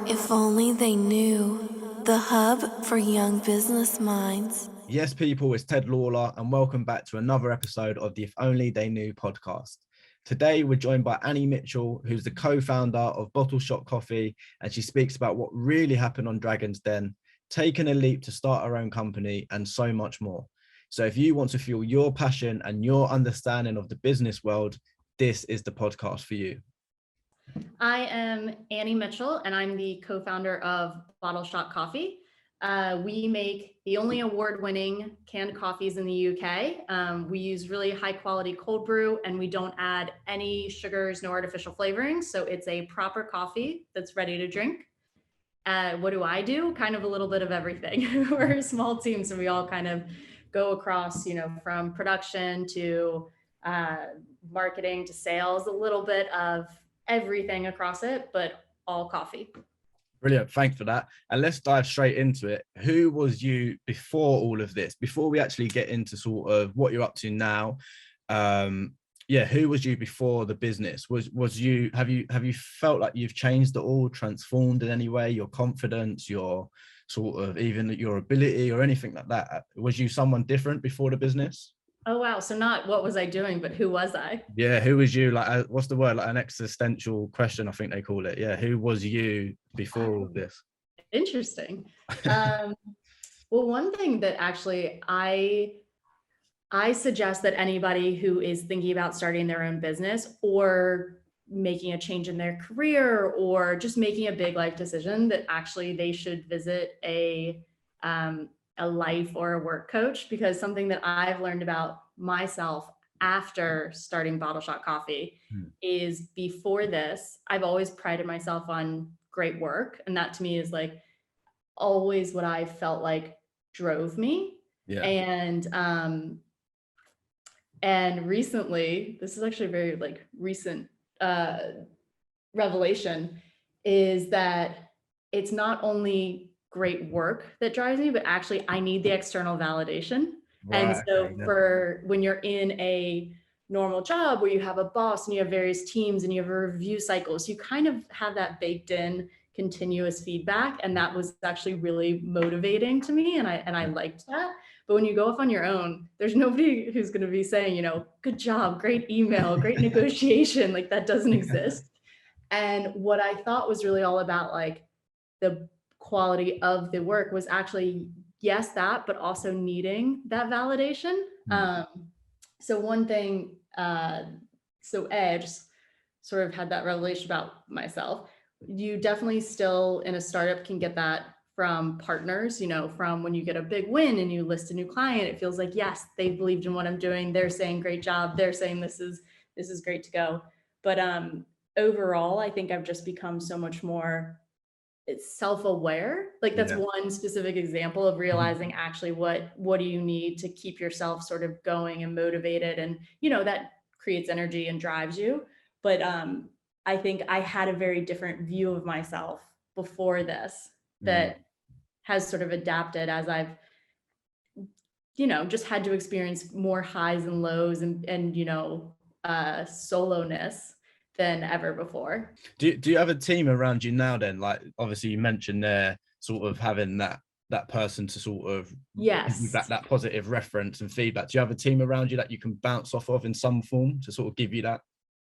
If only they knew. The hub for young business minds. Yes, people, it's Ted Lawlor, and welcome back to another episode of the If Only They Knew podcast. Today, we're joined by Annie Mitchell, who's the co-founder of Bottleshot Coffee, and she speaks about what really happened on Dragon's Den, taking a leap to start her own company, and so much more. So if you want to fuel your passion and your understanding of the business world, this is the podcast for you. I am Annie Mitchell, and I'm the co-founder of Bottleshot Coffee. We make the only award-winning canned coffees in the UK. We use really high-quality cold brew, and we don't add any sugars, no artificial flavorings. So it's a proper coffee that's ready to drink. What do I do? Kind of a little bit of everything. We're a small team, so we all kind of go across, from production to marketing to sales, a little bit of everything across it, but all coffee. Brilliant. Thanks for that. And let's dive straight into it. Who was you before all of this? Before we actually get into sort of what you're up to now, who was you before the business? Was you have you felt like you've changed at all, transformed in any way, your confidence, your sort of even your ability or anything like that? Was you someone different before the business? Oh, wow. So not what was I doing, but who was I? Yeah. Who was you? Like, what's the word? Like an existential question, I think they call it. Yeah. Who was you before all of this? Interesting. Well, one thing that actually I suggest that anybody who is thinking about starting their own business or making a change in their career or just making a big life decision, that actually they should visit a life or a work coach, because something that I've learned about myself after starting Bottleshot Coffee is before this, I've always prided myself on great work. And that to me is like always what I felt like drove me. Yeah. And recently, this is actually a very recent revelation, is that it's not only great work that drives me, but actually I need the external validation. Right, and so okay, yeah. For when you're in a normal job where you have a boss and you have various teams and you have a review cycles, you kind of have that baked in continuous feedback. And that was actually really motivating to me. And I liked that. But when you go off on your own, there's nobody who's going to be saying, good job, great email, great negotiation. Like that doesn't exist. And what I thought was really all about the quality of the work was actually, yes, that, but also needing that validation. So one thing, I just sort of had that revelation about myself. You definitely still in a startup can get that from partners, from when you get a big win and you list a new client, it feels like, yes, they believed in what I'm doing. They're saying, great job. They're saying this is great to go. But overall, I think I've just become so much more self-aware. That's one specific example of realizing actually what do you need to keep yourself sort of going and motivated, and that creates energy and drives you. But I think I had a very different view of myself before this that has sort of adapted as I've just had to experience more highs and lows and soloness than ever before. Do you have a team around you now then? Like obviously you mentioned there sort of having that person to sort of that positive reference and feedback. Do you have a team around you that you can bounce off of in some form to sort of give you that?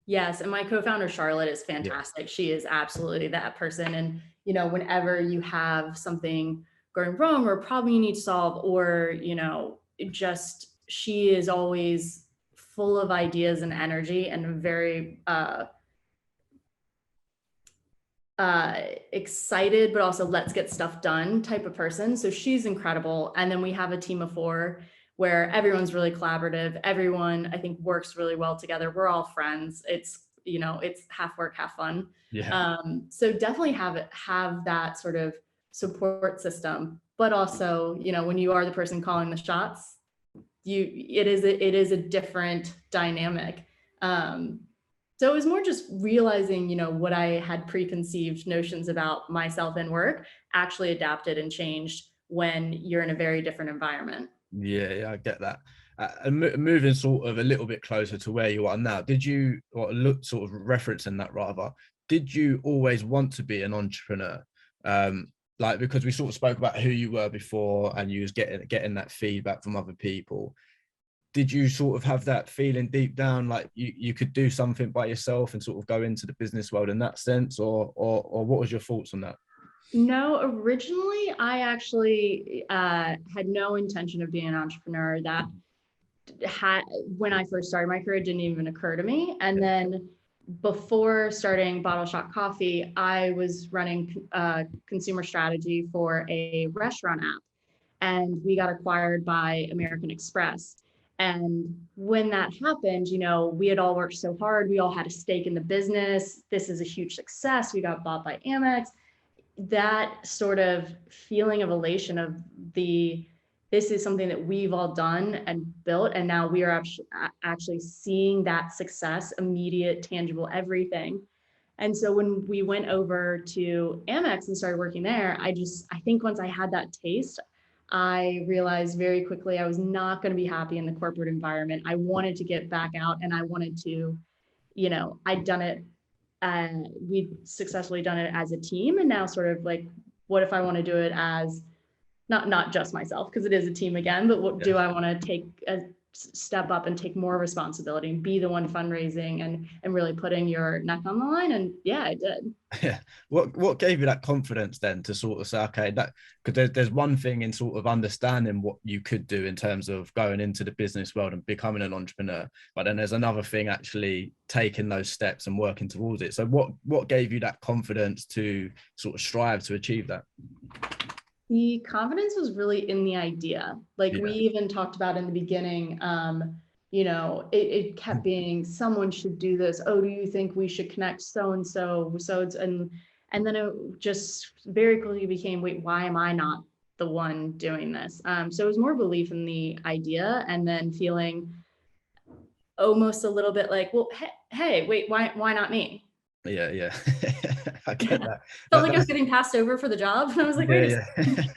Yes. And my co-founder Charlotte is fantastic. Yeah. She is absolutely that person. And whenever you have something going wrong or a problem you need to solve, or she is always full of ideas and energy and very excited, but also let's get stuff done type of person. So she's incredible. And then we have a team of 4 where everyone's really collaborative. Everyone, I think, works really well together. We're all friends. It's half work, half fun. Yeah. So definitely have that sort of support system, but also, when you are the person calling the shots, it is a different dynamic. So it was more just realizing, what I had preconceived notions about myself and work actually adapted and changed when you're in a very different environment. Yeah, I get that. And moving sort of a little bit closer to where you are now, did you, or look sort of referencing that rather, did you always want to be an entrepreneur? Like, because we sort of spoke about who you were before and you was getting that feedback from other people. Did you sort of have that feeling deep down like you could do something by yourself and sort of go into the business world in that sense, or what was your thoughts on that? No, originally I actually had no intention of being an entrepreneur. That had, when I first started my career, it didn't even occur to me. And then before starting Bottleshot Coffee, I was running consumer strategy for a restaurant app, and we got acquired by American Express. And when that happened, you know, we had all worked so hard. We all had a stake in the business. This is a huge success. We got bought by Amex. That sort of feeling of elation of this is something that we've all done and built, and now we are actually seeing that success, immediate, tangible, everything. And so when we went over to Amex and started working there, I think once I had that taste, I realized very quickly I was not going to be happy in the corporate environment. I wanted to get back out, and I wanted to, you know, I'd done it, and we'd successfully done it as a team. And now sort of like, what if I want to do it as not just myself, because it is a team again, but what do I want to take a step up and take more responsibility and be the one fundraising and really putting your neck on the line? And yeah, I did. Yeah. What gave you that confidence then to sort of say, okay, that, because there's one thing in sort of understanding what you could do in terms of going into the business world and becoming an entrepreneur, but then there's another thing actually taking those steps and working towards it. So what gave you that confidence to sort of strive to achieve that? The confidence was really in the idea. Like we even talked about in the beginning, you know, it kept being, someone should do this. Oh, do you think we should connect so-and-so? And then it just very quickly became, wait, why am I not the one doing this? So it was more belief in the idea, and then feeling almost a little bit like, well, hey, wait, why not me? Yeah. I get that. Felt like I was getting passed over for the job. And I was like, wait a second.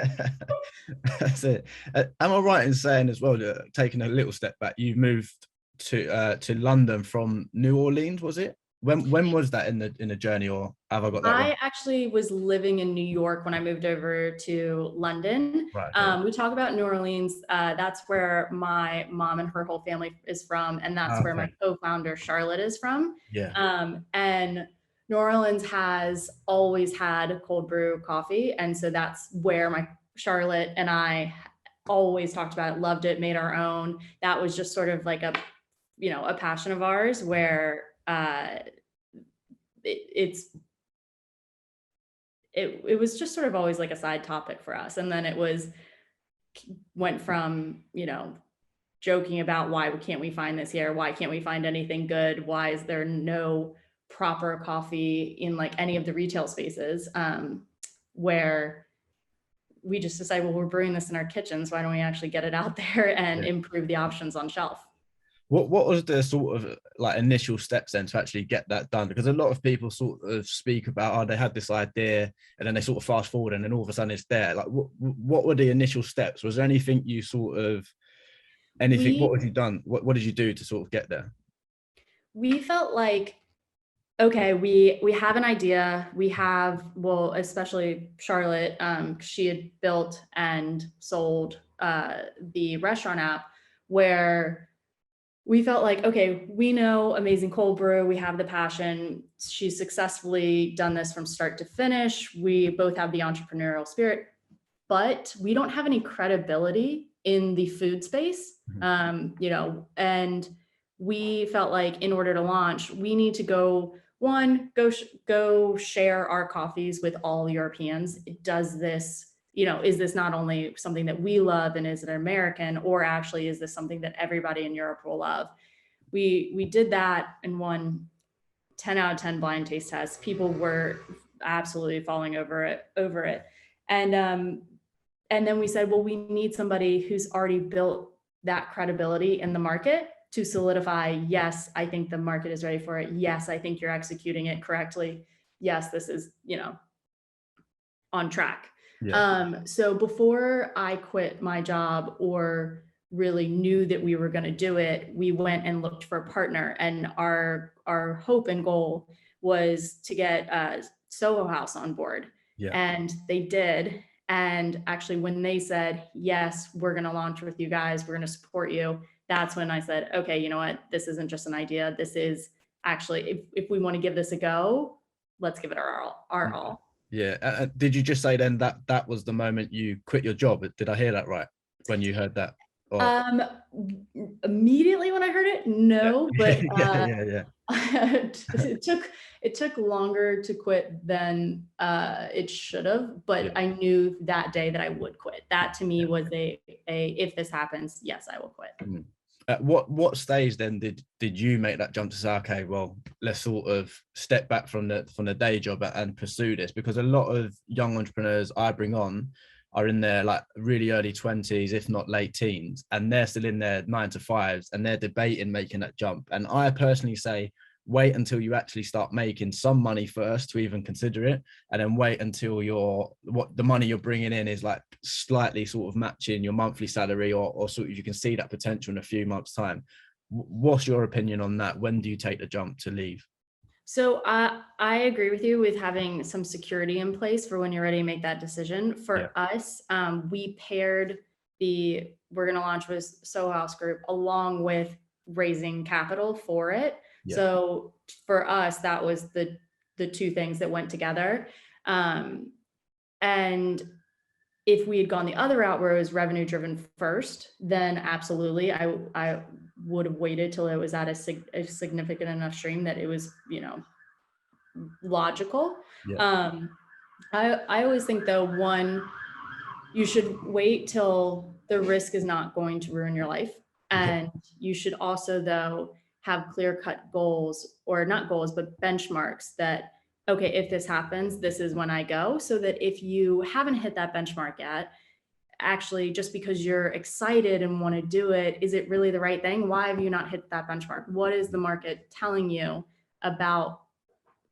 That's it. Am I right in saying as well, taking a little step back, you moved to London from New Orleans, was it? When was that in the journey, or have I got that wrong? I actually was living in New York when I moved over to London. Right, okay. We talk about New Orleans. That's where my mom and her whole family is from, and that's where my co-founder Charlotte is from. Yeah. And New Orleans has always had cold brew coffee, and so that's where my Charlotte and I always talked about it, loved it, made our own. That was just sort of like a passion of ours, where it was just sort of always like a side topic for us. And then it went from, joking about why can't we find this here? Why can't we find anything good? Why is there no proper coffee in like any of the retail spaces? Where we just decided, well, we're brewing this in our kitchens. Why don't we actually get it out there and improve the options on shelf? What was the sort of like initial steps then to actually get that done? Because a lot of people sort of speak about, oh, they had this idea and then they sort of fast forward and then all of a sudden it's there. Like what were the initial steps? Was there anything you sort of, what have you done? What did you do to sort of get there? We felt like, okay, we have an idea. We have, well, especially Charlotte, she had built and sold the restaurant app, where we felt like, okay, we know amazing cold brew. We have the passion. She's successfully done this from start to finish. We both have the entrepreneurial spirit, but we don't have any credibility in the food space. And we felt like in order to launch, we need to go share our coffees with all Europeans. Does this, is this not only something that we love and is it American, or actually is this something that everybody in Europe will love? We did that and won 10 out of 10 blind taste tests. People were absolutely falling over it. And then we said, well, we need somebody who's already built that credibility in the market to solidify, yes, I think the market is ready for it. Yes, I think you're executing it correctly. Yes, this is, on track. Yeah. So before I quit my job or really knew that we were going to do it, we went and looked for a partner. And our hope and goal was to get Soho House on board. Yeah. And they did. And actually, when they said, yes, we're going to launch with you guys, we're going to support you, that's when I said, okay, you know what? This isn't just an idea. This is actually, if we want to give this a go, let's give it our all. Yeah. Did you just say then that that was the moment you quit your job? Did I hear that right when you heard that? Or... Immediately when I heard it, no, but yeah. it took longer to quit than it should have, but Yeah. I knew that day that I would quit. That to me was a if this happens, yes, I will quit. At what stage then did you make that jump to say, okay, well, let's sort of step back from the day job and pursue this? Because a lot of young entrepreneurs I bring on are in their like really early 20s, if not late teens, and they're still in their 9 to 5s and they're debating making that jump. And I personally say, wait until you actually start making some money first to even consider it, and then wait until the money you're bringing in is like slightly sort of matching your monthly salary, or sort of you can see that potential in a few months time. What's your opinion on that? When do you take the jump to leave? So I agree with you with having some security in place for when you're ready to make that decision. For us, we paired we're going to launch with Soho House Group along with raising capital for it. Yeah. So for us, that was the two things that went together. And if we had gone the other route where it was revenue driven first, then absolutely, I would have waited till it was at a significant enough stream that it was, logical. Yeah. I always think though, you should wait till the risk is not going to ruin your life. And you should also though have clear cut goals, or not goals, but benchmarks that, okay, if this happens, this is when I go, so that if you haven't hit that benchmark yet, actually just because you're excited and want to do it, is it really the right thing? Why have you not hit that benchmark? What is the market telling you about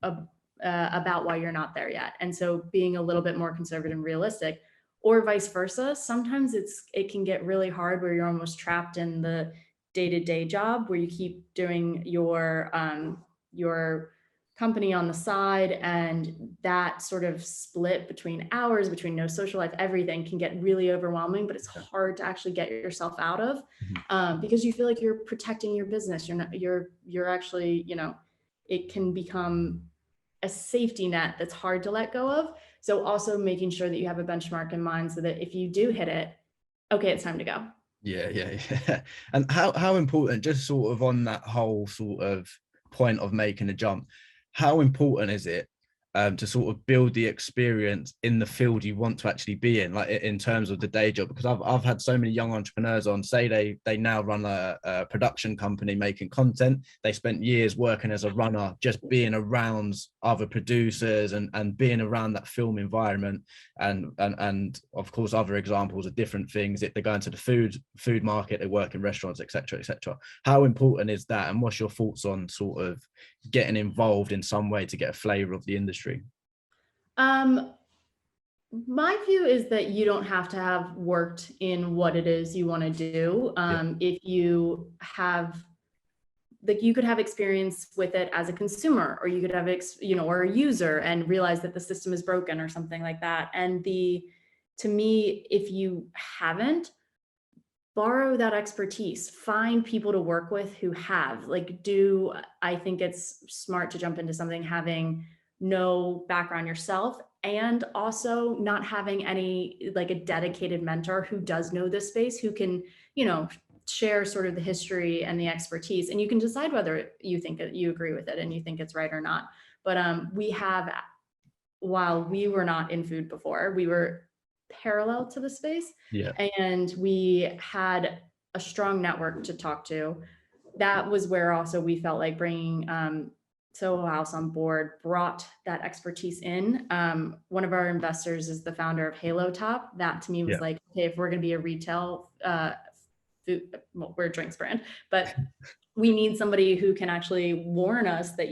why you're not there yet? And so being a little bit more conservative and realistic, or vice versa. Sometimes it can get really hard where you're almost trapped in the day-to-day job where you keep doing your company on the side, and that sort of split between hours, between no social life, everything can get really overwhelming, but it's hard to actually get yourself out of, because you feel like you're protecting your business. You're actually, it can become a safety net that's hard to let go of. So also making sure that you have a benchmark in mind so that if you do hit it, okay, it's time to go. Yeah. And how important, just sort of on that whole sort of point of making a jump, how important is it to sort of build the experience in the field you want to actually be in, like in terms of the day job? Because I've had so many young entrepreneurs on, say they now run a production company making content. They spent years working as a runner, just being around other producers and being around that film environment, and of course other examples of different things. They go into the food market, they work in restaurants, etc. How important is that, and what's your thoughts on sort of getting involved in some way to get a flavor of the industry? My view is that you don't have to have worked in what it is you want to do. If you have, like, you could have experience with it as a consumer, or you could have, or a user, and realize that the system is broken or something like that. And to me, if you haven't, borrow that expertise, find people to work with who have, I think it's smart to jump into something having no background yourself, and also not having any, like, a dedicated mentor who does know this space, who can, share sort of the history and the expertise, and you can decide whether you think that you agree with it and you think it's right or not. But while we were not in food before, we were parallel to the space, and we had a strong network to talk to. That was where also we felt like bringing Soho House on board brought that expertise in. One of our investors is the founder of Halo Top. That to me was like, okay, if we're going to be a retail food, well, we're a drinks brand, but we need somebody who can actually warn us that,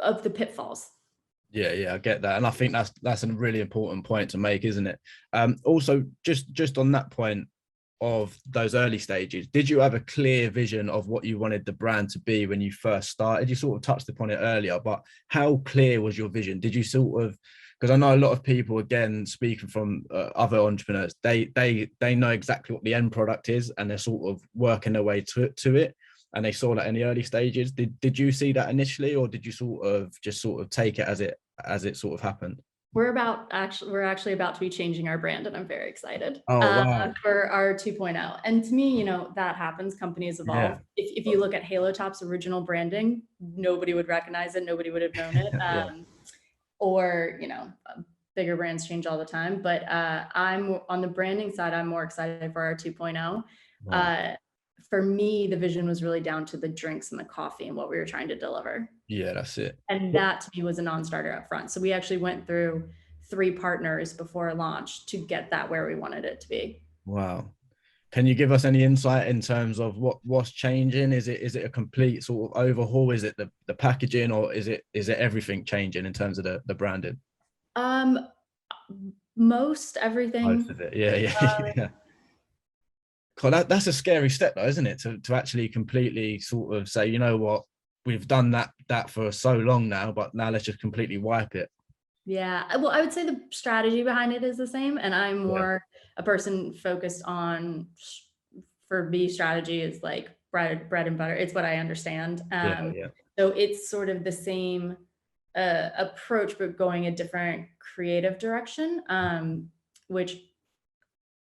of the pitfalls. Yeah, I get that. And I think that's a really important point to make, isn't it? Also, just on that point, of those early stages, did you have a clear vision of what you wanted the brand to be when you first started? You sort of touched upon it earlier, but how clear was your vision? Did you sort of, because I know a lot of people, again, speaking from other entrepreneurs, they know exactly what the end product is, and they're sort of working their way to it, and they saw that in the early stages. Did you see that initially, or did you sort of just sort of take it as it sort of happened? We're actually about to be changing our brand, and I'm very excited Oh, wow. for our 2.0. And to me, that happens. Companies evolve. Yeah. If you look at Halo Top's original branding, nobody would recognize it. Nobody would have known it. Yeah. Or bigger brands change all the time. But I'm on the branding side. I'm more excited for our 2.0. Wow. For me, the vision was really down to the drinks and the coffee and what we were trying to deliver. Yeah, that's it. And that to me was a non-starter up front. So we actually went through 3 partners before launch to get that where we wanted it to be. Wow. Can you give us any insight in terms of what's changing? Is it a complete sort of overhaul? Is it the packaging, or is it everything changing in terms of the branding? Most everything. Most of it. Yeah. God, that's a scary step though, isn't it? To actually completely sort of say, you know what, we've done that for so long now, but now let's just completely wipe it. Yeah. Well, I would say the strategy behind it is the same. And I'm more a person focused on, for me, strategy is like bread and butter. It's what I understand. So it's sort of the same approach, but going a different creative direction, which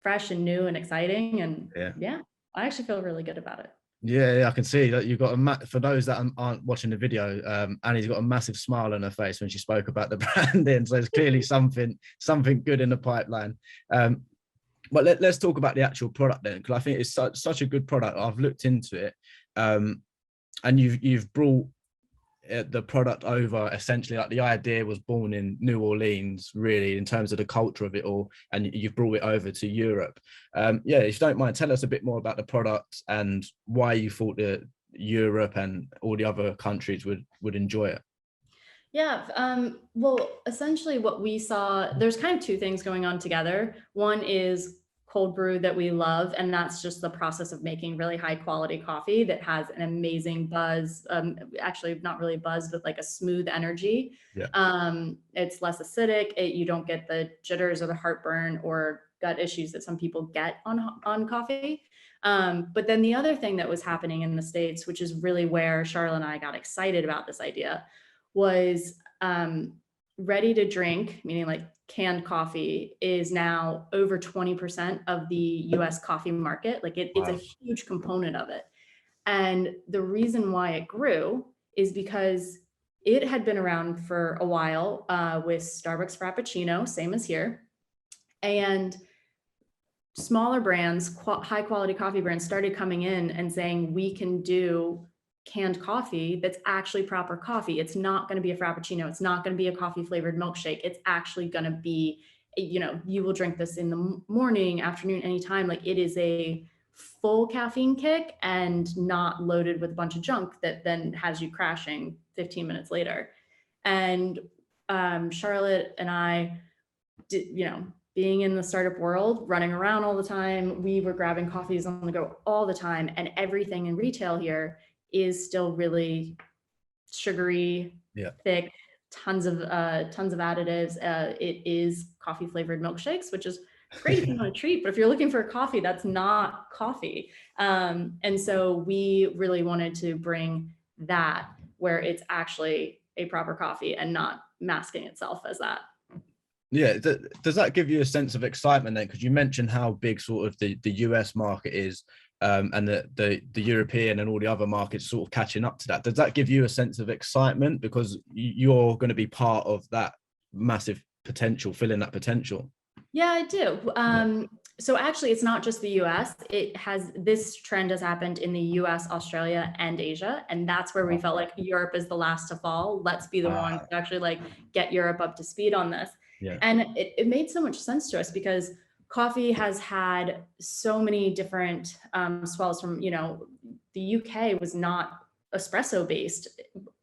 fresh and new and exciting. And yeah, I actually feel really good about it. Yeah, I can see that you've got for those that aren't watching the video, Annie's got a massive smile on her face when she spoke about the branding. So there's clearly something good in the pipeline. But let's talk about the actual product then, because I think it's such a good product. I've looked into it, and you've brought the product over, essentially, like the idea was born in New Orleans, really, in terms of the culture of it all, and you've brought it over to Europe. If you don't mind, tell us a bit more about the product and why you thought that Europe and all the other countries would enjoy it. Yeah. Well, essentially what we saw, there's kind of 2 things going on together. One is cold brew that we love, and that's just the process of making really high quality coffee that has an amazing buzz. Actually, not really buzz, but like a smooth energy. It's less acidic. You don't get the jitters or the heartburn or gut issues that some people get on coffee. But then the other thing that was happening in the States, which is really where Charlotte and I got excited about this idea, was ready to drink, meaning like canned coffee, is now over 20% of the US coffee market. Like it's a huge component of it. And the reason why it grew is because it had been around for a while with Starbucks Frappuccino, same as here. And smaller brands, high quality coffee brands, started coming in and saying, we can do canned coffee that's actually proper coffee. It's not going to be a Frappuccino. It's not going to be a coffee flavored milkshake. It's actually going to be, you will drink this in the morning, afternoon, anytime. Like it is a full caffeine kick and not loaded with a bunch of junk that then has you crashing 15 minutes later. And Charlotte and I did, being in the startup world, running around all the time, we were grabbing coffees on the go all the time. And everything in retail here is still really sugary, thick, tons of additives. It is coffee flavored milkshakes, which is great if you want a treat, but if you're looking for a coffee, that's not coffee. And so we really wanted to bring that where it's actually a proper coffee and not masking itself as that. Yeah, does that give you a sense of excitement then? Because you mentioned how big sort of the US market is, and the European and all the other markets sort of catching up to that. Does that give you a sense of excitement because you're going to be part of that massive potential, filling that potential? Yeah, I do. So actually, it's not just the US. This trend has happened in the US, Australia, and Asia. And that's where we felt like Europe is the last to fall. Let's be the one to actually like get Europe up to speed on this. Yeah. And it made so much sense to us because coffee has had so many different swells from, the UK was not espresso based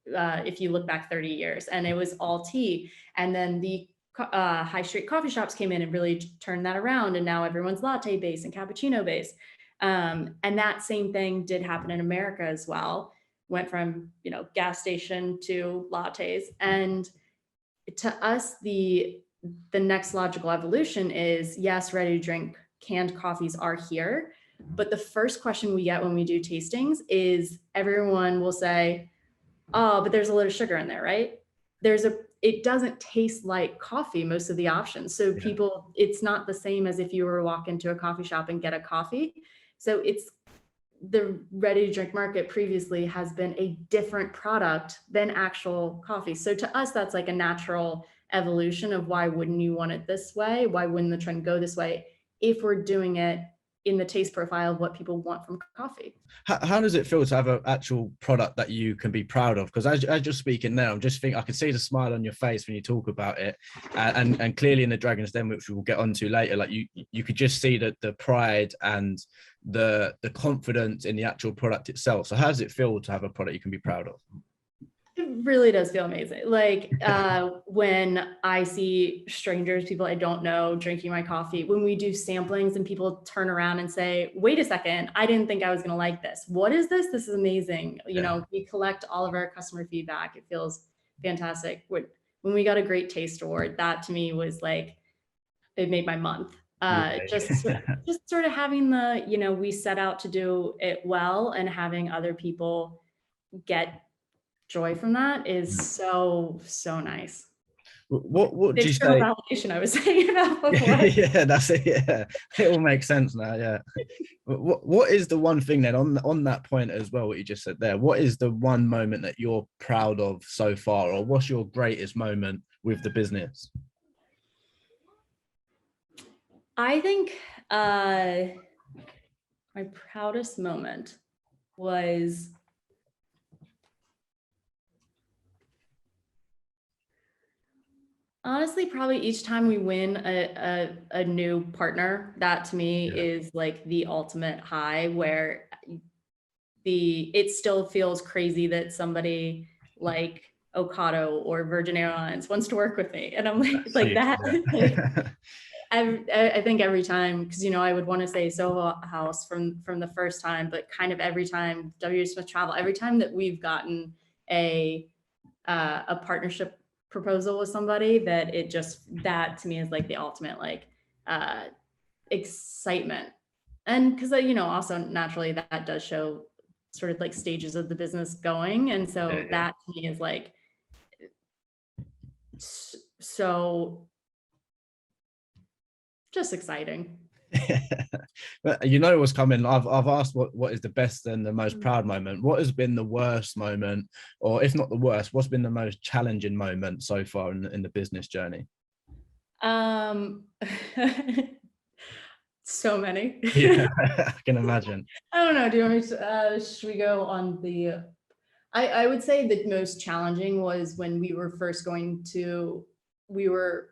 if you look back 30 years, and it was all tea. And then the high street coffee shops came in and really turned that around. And now everyone's latte based and cappuccino based. And that same thing did happen in America as well. Went from, gas station to lattes. And to us, the next logical evolution is, yes, ready to drink canned coffees are here. But the first question we get when we do tastings is everyone will say, oh, but there's a little sugar in there, right? It doesn't taste like coffee, most of the options. So people, it's not the same as if you were to walk into a coffee shop and get a coffee. So it's the ready to drink market previously has been a different product than actual coffee. So to us, that's like a natural evolution of why wouldn't you want it this way? Why wouldn't the trend go this way if we're doing it in the taste profile of what people want from coffee? How does it feel to have an actual product that you can be proud of? Because as you're speaking now, I'm just thinking, I can see the smile on your face when you talk about it, and clearly in the Dragon's Den, which we'll get onto later, like you could just see the pride and the confidence in the actual product itself. So how does it feel to have a product you can be proud of? It really does feel amazing. Like when I see strangers, people I don't know, drinking my coffee, when we do samplings and people turn around and say, wait a second, I didn't think I was going to like this. What is this? This is amazing. We collect all of our customer feedback. It feels fantastic. When we got a Great Taste Award, that to me was like, it made my month. Just sort of having we set out to do it well, and having other people get joy from that is so nice. What do you say? Validation I was saying about before. Yeah, that's it. Yeah, it all makes sense now. Yeah. What is the one thing then on that point as well, what you just said there? What is the one moment that you're proud of so far, or what's your greatest moment with the business? I think my proudest moment was honestly probably each time we win a new partner. That to me is like the ultimate high, where it still feels crazy that somebody like Ocado or Virgin Airlines wants to work with me, and I'm like that. Yeah. I think every time, because I would want to say Soho House from the first time, but kind of every time W. Smith Travel, every time that we've gotten a partnership proposal with somebody, that to me is like the ultimate excitement. And because also naturally that does show sort of like stages of the business going, and so that to me is like so just exciting. But what's coming. I've asked what is the best and the most proud moment. What has been the worst moment, or if not the worst, what's been the most challenging moment so far in the business journey? So many. Yeah, I can imagine. I don't know. Do you want me to, should we go on the, I would say the most challenging was when we were first we were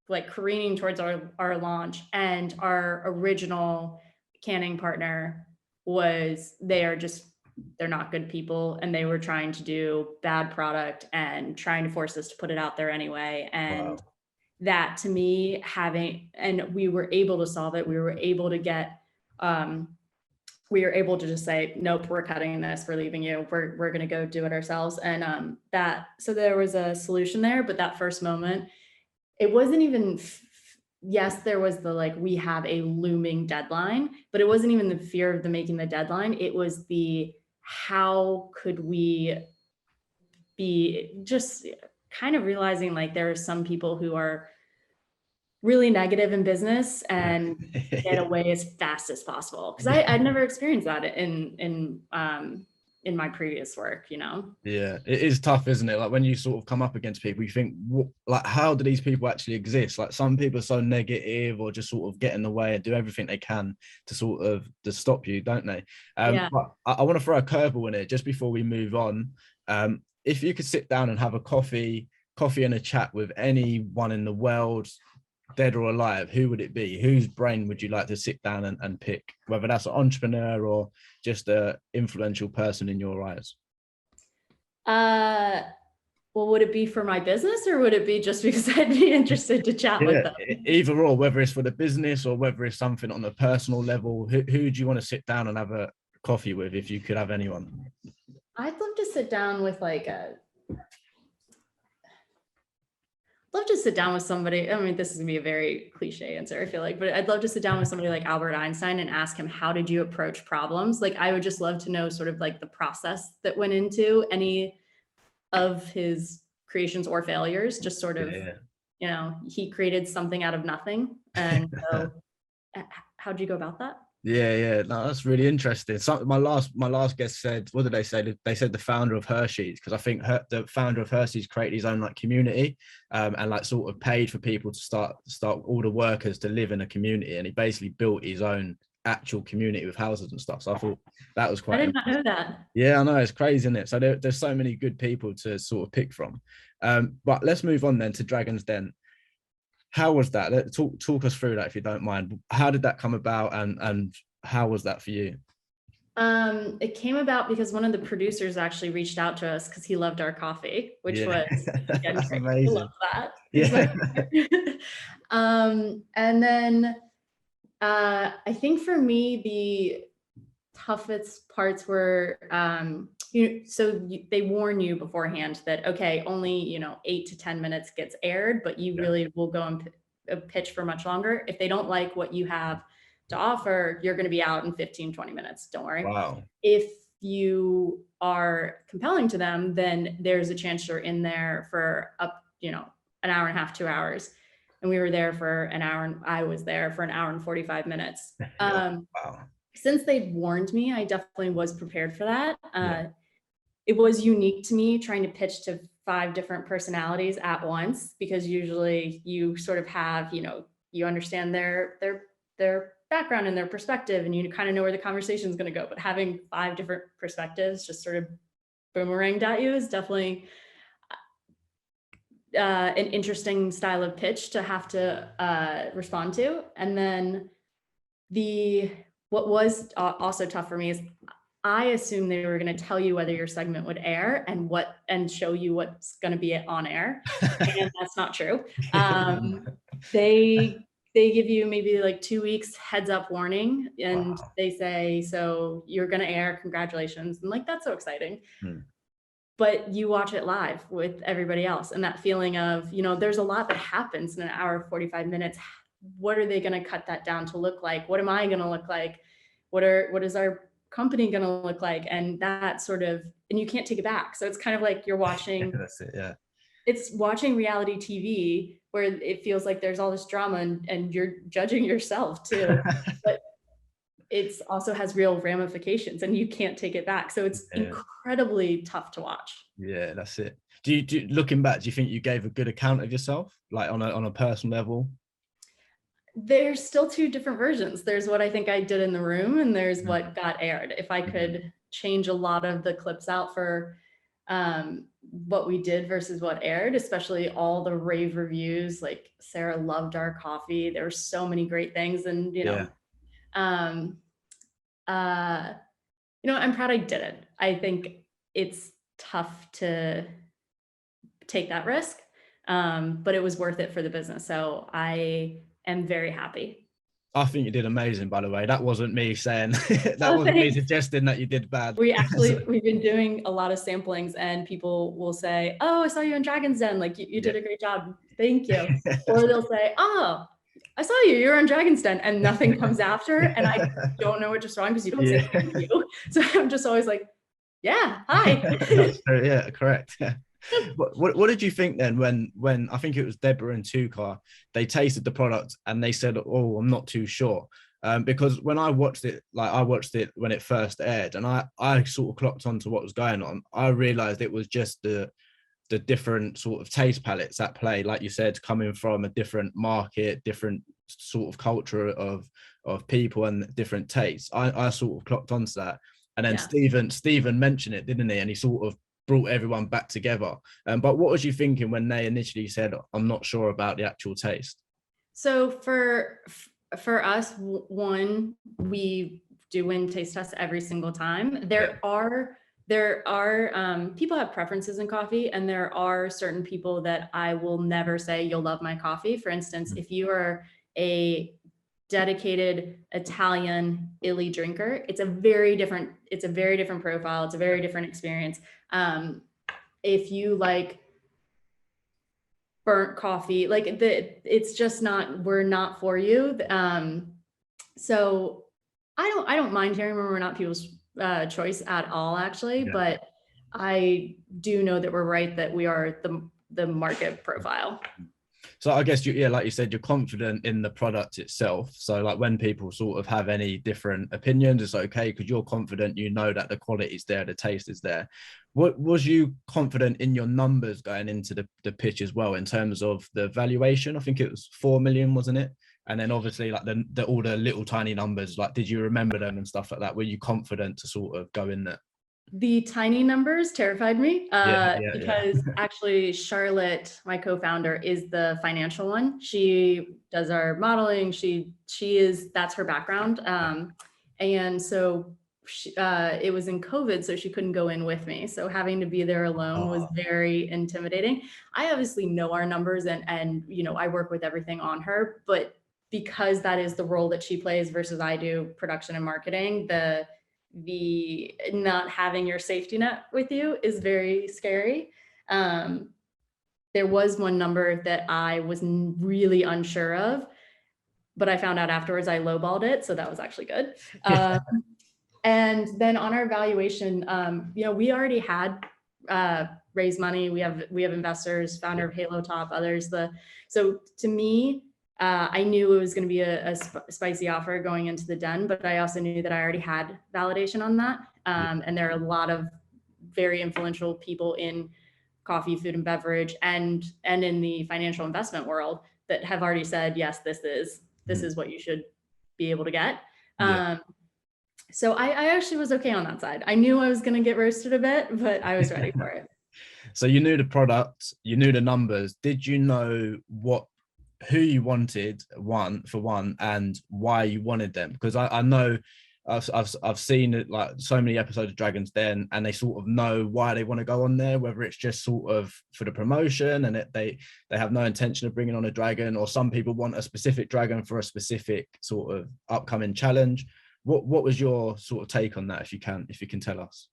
like careening towards our launch, and our original canning partner they're not good people, and they were trying to do bad product and trying to force us to put it out there anyway. And that to me, and we were able to solve it. We were able to just say, nope, we're cutting this, we're leaving you, we're going to go do it ourselves. And so there was a solution there. But that first moment, it wasn't even, yes, there was the we have a looming deadline, but it wasn't even the fear of making the deadline. It was how could we be just kind of realizing there are some people who are really negative in business and get away as fast as possible. Because I'd never experienced that in my previous work, Yeah, it is tough, isn't it? Like when you sort of come up against people, you think, how do these people actually exist? Like some people are so negative, or just sort of get in the way and do everything they can to stop you, don't they? But I want to throw a curveball in it just before we move on. If you could sit down and have a coffee and a chat with anyone in the world, dead or alive, who would it be? Whose brain would you like to sit down and pick, whether that's an entrepreneur or just an influential person in your eyes? Well, would it be for my business or would it be just because I'd be interested to chat with them? Either or, whether it's for the business or whether it's something on a personal level. Who do you want to sit down and have a coffee with if you could have anyone? I'd love to sit down with love to sit down with somebody. I mean, this is gonna be a very cliche answer, I feel like, but I'd love to sit down with somebody like Albert Einstein and ask him, how did you approach problems? Like, I would just love to know sort of like the process that went into any of his creations or failures, just sort of, you know, he created something out of nothing. And so how'd you go about that? Yeah, no, that's really interesting. So my last guest said, what did they say? They said the founder of Hershey's, because I think the founder of Hershey's created his own like community, and like sort of paid for people to start all the workers to live in a community, and he basically built his own actual community with houses and stuff. So I thought that was quite. I did not know that. Yeah, I know, it's crazy, isn't it? So there's so many good people to sort of pick from. But let's move on then to Dragon's Den. How was that? Talk us through that if you don't mind. How did that come about, and how was that for you? It came about because one of the producers actually reached out to us because he loved our coffee, which was again, that's great. amazing. I love that. Yeah. And then I think for me the toughest parts were they warn you beforehand that okay, only 8 to 10 minutes gets aired, but you really will go and pitch for much longer. If they don't like what you have to offer, you're going to be out in 15-20 minutes. Don't worry. Wow. If you are compelling to them, then there's a chance you're in there for an hour and a half, 2 hours. And we were there for an hour, and I was there for an hour and 45 minutes. Wow. Since they'd warned me, I definitely was prepared for that. It was unique to me trying to pitch to 5 different personalities at once, because usually you sort of have, you understand their background and their perspective, and you kind of know where the conversation is going to go. But having 5 different perspectives just sort of boomeranged at you is definitely an interesting style of pitch to have to respond to. And then what was also tough for me is I assumed they were going to tell you whether your segment would air and show you what's going to be on air, and that's not true. They give you maybe like 2 weeks heads up warning, and they say, so you're going to air, congratulations. And like, that's so exciting. But you watch it live with everybody else, and that feeling of, there's a lot that happens in an hour, 45 minutes. What are they going to cut that down to look like? What am I going to look like? What is our company going to look like? And that sort of, and you can't take it back. So it's kind of like you're watching, that's it, yeah. It's watching reality TV where it feels like there's all this drama and you're judging yourself too, but it's also has real ramifications and you can't take it back. So it's incredibly tough to watch. Yeah, that's it. Do you looking back, do you think you gave a good account of yourself, like on a personal level? There's still 2 different versions. There's what I think I did in the room, and there's what got aired. If I could change a lot of the clips out for what we did versus what aired, especially all the rave reviews, like Sarah loved our coffee. There were so many great things, and I'm proud I did it. I think it's tough to take that risk, but it was worth it for the business. So I am very happy. I think you did amazing, by the way. That wasn't me saying wasn't me suggesting that you did bad. We've been doing a lot of samplings, and people will say, oh, I saw you in Dragon's Den. Like you did a great job. Thank you. Or they'll say, oh, I saw you're on Dragon's Den, and nothing comes after. And I don't know what to respond because you don't say thank you. So I'm just always like, yeah, hi. Yeah, correct. What did you think then when I think it was Deborah and Tukar, they tasted the product and they said, oh, I'm not too sure, because when I watched it when it first aired, and I sort of clocked onto what was going on. I realized it was just the different sort of taste palettes at play, like you said, coming from a different market, different sort of culture of people and different tastes. I sort of clocked onto that, and then Stephen mentioned it, didn't he? And he sort of brought everyone back together. But what was you thinking when they initially said, I'm not sure about the actual taste? So for us, one, we do win taste tests every single time. There are There are people have preferences in coffee, and there are certain people that I will never say you'll love my coffee. For instance, if you are a dedicated Italian illy drinker, it's a very different profile. It's a very different experience. If you like burnt coffee, like it's just not, we're not for you. So I don't mind hearing when we're not people's choice at all, actually, Yeah. but I do know that we're right, that we are the market profile. So I guess like you said, you're confident in the product itself. So like when people sort of have any different opinions, it's okay because you're confident, you know that the quality is there, the taste is there. What was you confident in your numbers going into the pitch as well in terms of the valuation? I think it was 4 million, wasn't it? And then obviously like all the little tiny numbers, like did you remember them and stuff like that? Were you confident to sort of go in there? The tiny numbers terrified me because yeah. actually Charlotte, my co-founder, is the financial one. She does our modeling. That's her background. And so it was in COVID, so she couldn't go in with me. So having to be there alone was very intimidating. I obviously know our numbers and I work with everything on her, but because that is the role that she plays versus I do production and marketing, the not having your safety net with you is very scary. There was one number that I was really unsure of, but I found out afterwards I lowballed it. So that was actually good. And then on our valuation, we already had raised money. We have investors, founder of Halo Top, others. So to me, I knew it was going to be a spicy offer going into the den, but I also knew that I already had validation on that. And there are a lot of very influential people in coffee, food and beverage, and in the financial investment world that have already said, yes, this is what you should be able to get. So I actually was okay on that side. I knew I was going to get roasted a bit, but I was ready for it. So you knew the product, you knew the numbers. Did you know who you wanted for one and why you wanted them? Because I know I've seen it, like so many episodes of Dragon's Den, and they sort of know why they want to go on there, whether it's just sort of for the promotion and they have no intention of bringing on a dragon, or some people want a specific dragon for a specific sort of upcoming challenge. What was your sort of take on that, if you can tell us?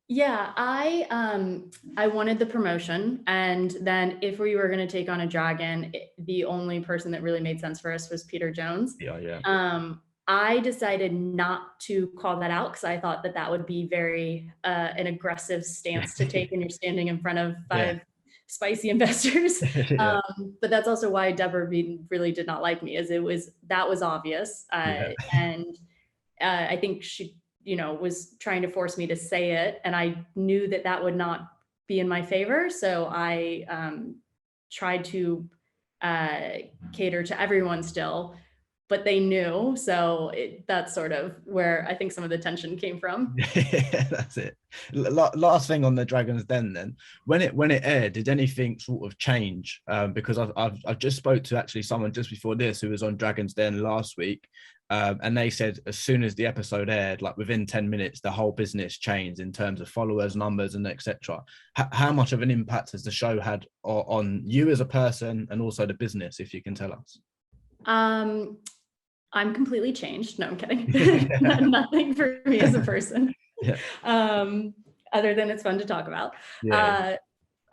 Yeah, I wanted the promotion, and then if we were going to take on a dragon, the only person that really made sense for us was Peter Jones. I decided not to call that out because I thought that would be very an aggressive stance to take when you're standing in front of five spicy investors. But that's also why Deborah really did not like me, as that was obvious, and I think she was trying to force me to say it, and I knew that would not be in my favor. So I tried to cater to everyone still, but they knew. So that's sort of where I think some of the tension came from. That's it. Last thing on the Dragon's Den, then, when it aired, did anything sort of change? Because I've just spoke to actually someone just before this who was on Dragon's Den last week. And they said as soon as the episode aired, like within 10 minutes, the whole business changed in terms of followers, numbers, and etc. How much of an impact has the show had on you as a person and also the business, if you can tell us? I'm completely changed. No, I'm kidding. Nothing for me as a person. Other than it's fun to talk about.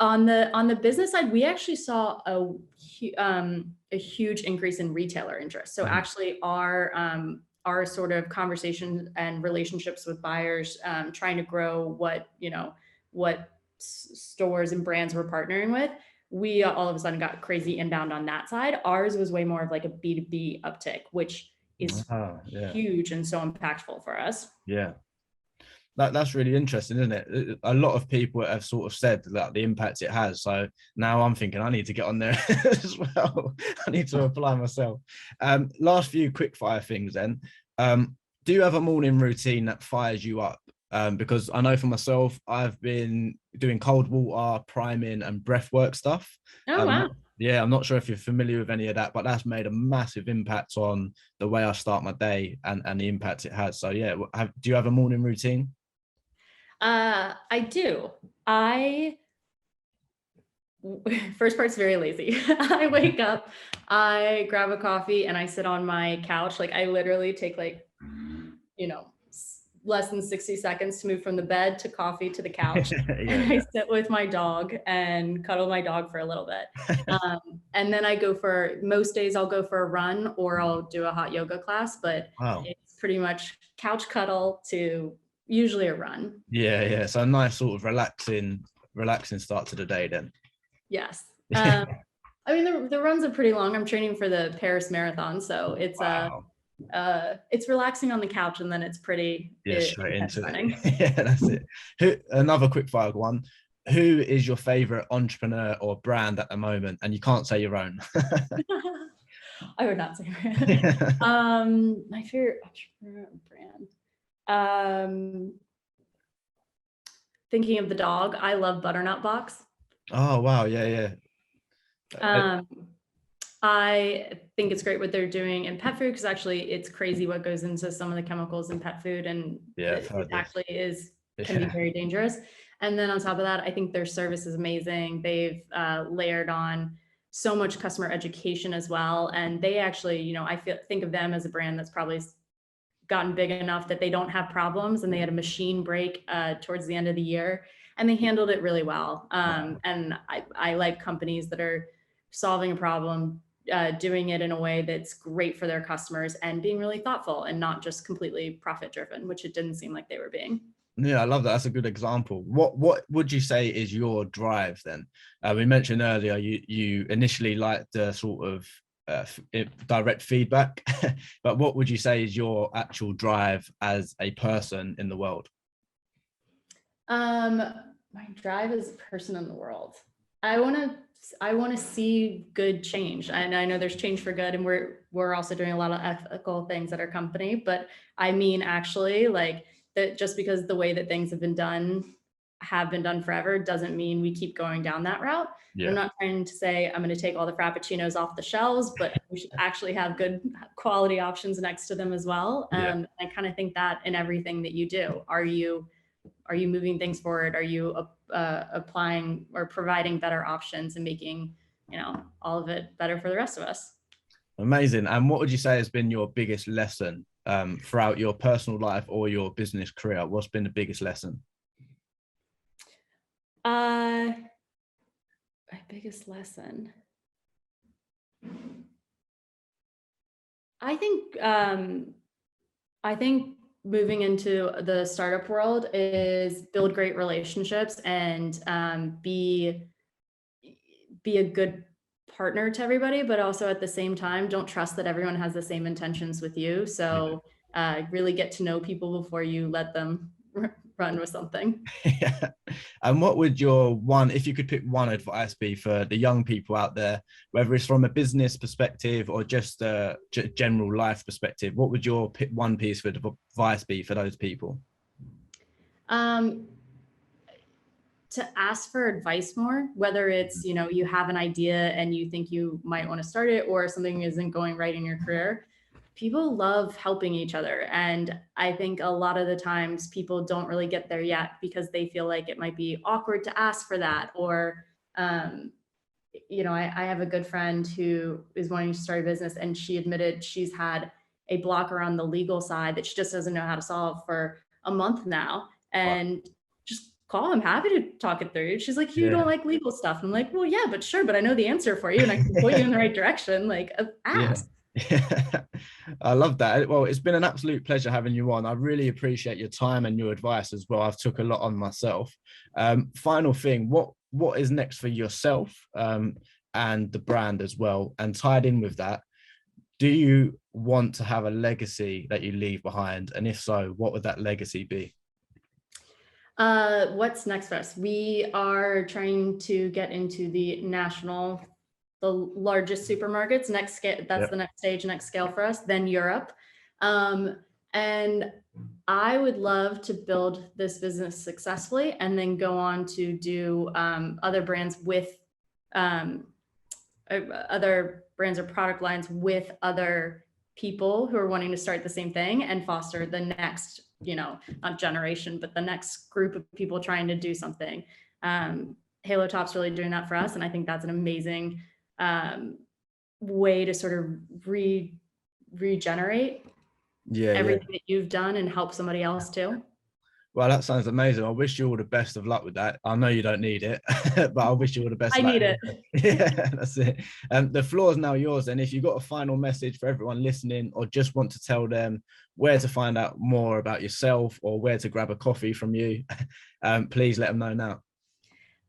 On the business side, we actually saw a huge increase in retailer interest. So actually our sort of conversations and relationships with buyers, trying to grow what stores and brands we're partnering with, we all of a sudden got crazy inbound on that side. Ours was way more of like a B2B uptick, which is huge and so impactful for us. That's really interesting, isn't it? A lot of people have sort of said that the impact it has. So now I'm thinking I need to get on there as well. I need to apply myself. Last few quick fire things then. Do you have a morning routine that fires you up? Because I know for myself, I've been doing cold water, priming, and breath work stuff. Wow. I'm not sure if you're familiar with any of that, but that's made a massive impact on the way I start my day and the impact it has. So do you have a morning routine? I do. First part's very lazy. I wake up, I grab a coffee, and I sit on my couch. Like I literally take like, less than 60 seconds to move from the bed to coffee to the couch. And I sit with my dog and cuddle my dog for a little bit. And then most days I'll go for a run or I'll do a hot yoga class, but Wow. it's pretty much couch cuddle to usually a run. Yeah. So a nice sort of relaxing start to the day then. Yes. I mean, the runs are pretty long. I'm training for the Paris Marathon, so it's Wow. it's relaxing on the couch, and then it's pretty Straight into running. it. Yeah, that's it. Another quick fire one. Who is your favorite entrepreneur or brand at the moment? And you can't say your own. I would not say brand. My favorite entrepreneur brand. Thinking of the dog, I love Butternut Box. Oh wow, yeah. I think it's great what they're doing in pet food, because actually it's crazy what goes into some of the chemicals in pet food, and it actually can be very dangerous. And then on top of that, I think their service is amazing. They've layered on so much customer education as well. And they actually, I think of them as a brand that's probably gotten big enough that they don't have problems, and they had a machine break towards the end of the year, and they handled it really well. And I like companies that are solving a problem, doing it in a way that's great for their customers, and being really thoughtful and not just completely profit driven, which it didn't seem like they were being. Yeah, I love that. That's a good example. What would you say is your drive then? We mentioned earlier you initially liked the sort of direct feedback, but what would you say is your actual drive as a person in the world? My drive as a person in the world, I want to see good change. And I know there's change for good, and we're also doing a lot of ethical things at our company, but I mean, actually, like, that just because the way that things have been done forever doesn't mean we keep going down that route. Yeah. I'm not trying to say I'm going to take all the Frappuccinos off the shelves, but we should actually have good quality options next to them as well. I kind of think that in everything that you do. Are you moving things forward? Are you applying or providing better options and making, all of it better for the rest of us? Amazing. And what would you say has been your biggest lesson throughout your personal life or your business career? What's been the biggest lesson? My biggest lesson, I think moving into the startup world is build great relationships and be a good partner to everybody, but also at the same time, don't trust that everyone has the same intentions with you. So really get to know people before you let them run with something. Yeah. And what would your if you could pick one advice be for the young people out there, whether it's from a business perspective or just a general life perspective, what would your one piece of advice be for those people? To ask for advice more, whether it's, you have an idea and you think you might want to start it, or something isn't going right in your career. People love helping each other. And I think a lot of the times people don't really get there yet because they feel like it might be awkward to ask for that. Or, I have a good friend who is wanting to start a business, and she admitted she's had a block around the legal side that she just doesn't know how to solve for a month now. And just call. I'm happy to talk it through. She's like, you don't like legal stuff. I'm like, well, yeah, but sure. But I know the answer for you, and I can point you in the right direction. Like, ask. Yeah. I love that. Well, it's been an absolute pleasure having you on. I really appreciate your time and your advice as well. I've took a lot on myself. Final thing, what is next for yourself and the brand as well? And tied in with that, do you want to have a legacy that you leave behind? And if so, what would that legacy be? What's next for us? We are trying to get into the largest supermarkets. That's the next stage, next scale for us, then Europe. And I would love to build this business successfully and then go on to do other brands with other brands or product lines with other people who are wanting to start the same thing and foster the next you know, not generation, but the next group of people trying to do something. Halo Top's really doing that for us. And I think that's an amazing way to sort of regenerate everything that you've done and help somebody else too. Well, that sounds amazing. I wish you all the best of luck with that. I know you don't need it, but I wish you all the best. I need it. Yeah, that's it. The floor is now yours. And if you've got a final message for everyone listening, or just want to tell them where to find out more about yourself or where to grab a coffee from you, please let them know now.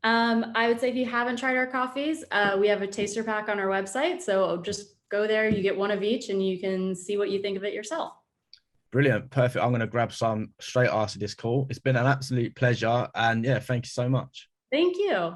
I would say if you haven't tried our coffees, we have a taster pack on our website. So just go there, you get one of each, and you can see what you think of it yourself. Brilliant. Perfect. I'm going to grab some straight after this call. It's been an absolute pleasure. And yeah, thank you so much. Thank you.